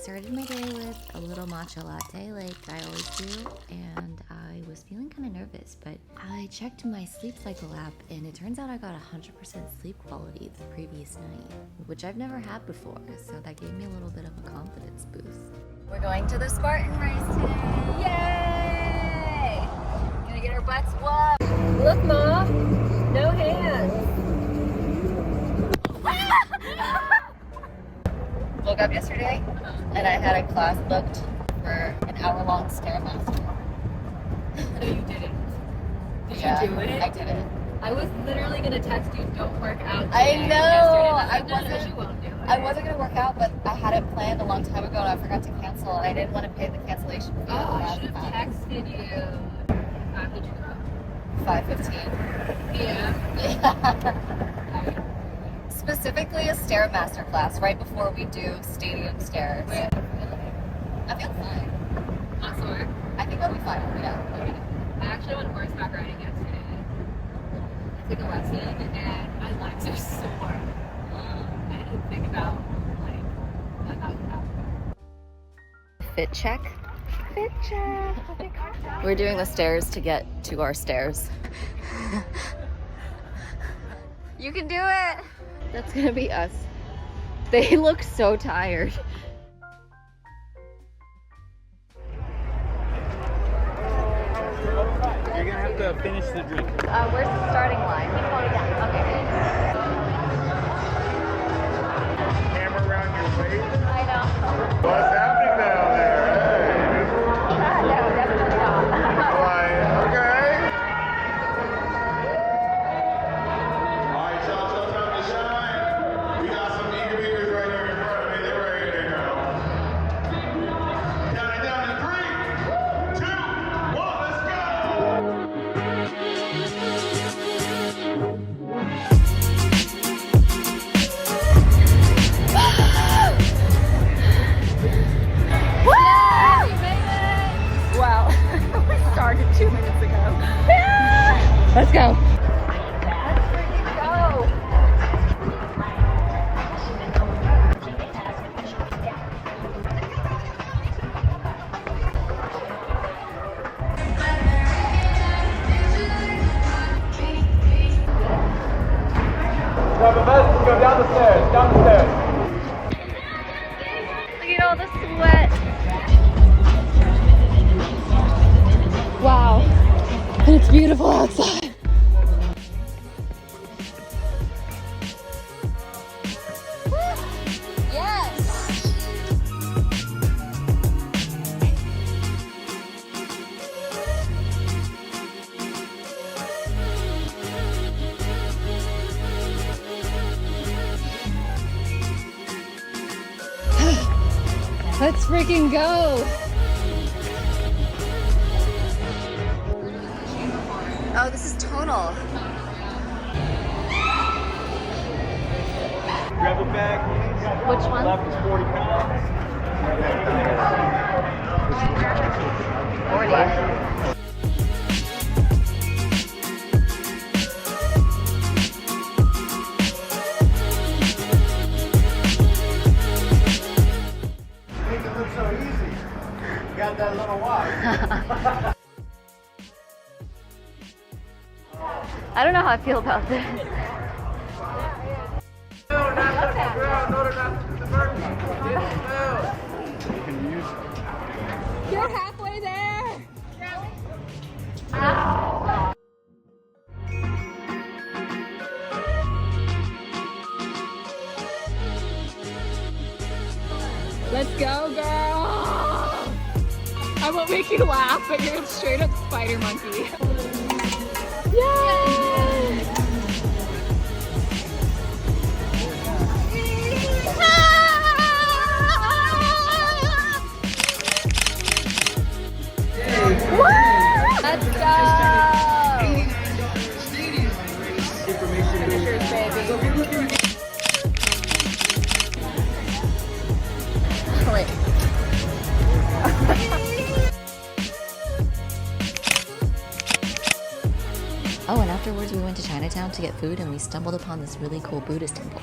Started my day with a little matcha latte like I always do, and I was feeling kind of nervous, but I checked my sleep cycle app and it turns out I got 100% sleep quality the previous night, which I've never had before, so that gave me a little bit of a confidence boost. We're going to the Spartan race today! Yay! Gonna get our butts whooped! Look, Ma! No hands! Woke up yesterday and I had a class booked for an hour-long Stairmaster. No, you didn't. Did you do it? I did it. I was literally gonna text you, don't work out today. I know! I wasn't gonna work out, but I had it planned a long time ago and I forgot to cancel. I didn't want to pay the cancellation fee. Oh, I should have texted you. How did you go? 5:15. Yeah. Specifically a Stairmaster class right before we do stadium stairs. Yeah. I feel fine. Not sore? I think I'll be fine, yeah. Okay. I actually went horseback riding yesterday. I took a lesson and my legs are sore. I didn't think about that. Fit check. Fit check. We're doing the stairs to get to our stairs. You can do it! That's gonna be us. They look so tired. You're gonna have to finish the drink. Where's the starting line? Okay. Hammer around your waist. I know. What's happening down there? No, definitely not. Like, okay. All right, y'all, time to shine. We got some eager beaters right here in front of me. They're ready to go. Down in 3, 2, 1, let's go. Wow. We started 2 minutes ago. Let's go. Let's freaking go. Grab a vest and go down the stairs, Look at all the sweat. Wow. It's beautiful outside. Yes. Let's freaking go. Oh, this is tonal. Grab a bag. Which one? Left is 40 pounds. 40. Make it look so easy. You got that little watch. I don't know how I feel about this. No, not touch the ground. No, not the burpee. You can use it. You're halfway there! Ow. Let's go, girl! I won't make you laugh, but you're a straight up spider monkey. Yay! Let's go! Finishers, baby. Wait. Afterwards, we went to Chinatown to get food and we stumbled upon this really cool Buddhist temple.